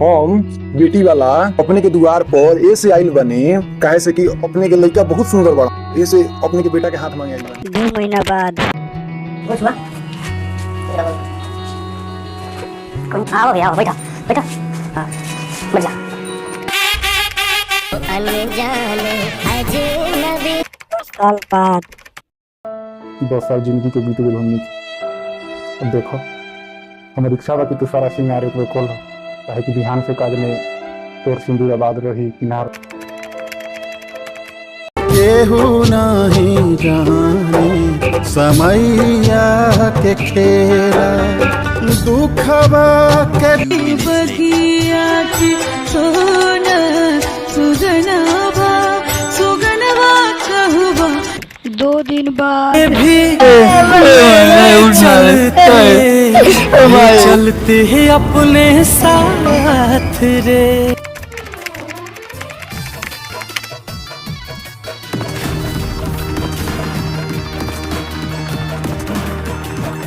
हम बेटी वाला अपने के द्वार पर ऐसे आइल बने काहे से कि अपने के लड़का बहुत सुंदर बड़ा, ऐसे अपने के बेटा के हाथ मांगे आइल बने। 2 महीना बाद आओ भैया बैठो बैठो। हाँ बैठ जा। साल बाद 10 साल जिंदगी के बीत गए हमने। अब देखो हमारी इच्छा बा कि तू सारा सिंगार एक खोल काहे कि बिहान से काज में तोर सिंदूर आबाद रही किनार। केहू नहीं जाने समैया के खेला दुखवा के बगिया की सोना सुगनवा सुगनवा कहवा 2 दिन बाद भी चलते हैं अपने साथ रे।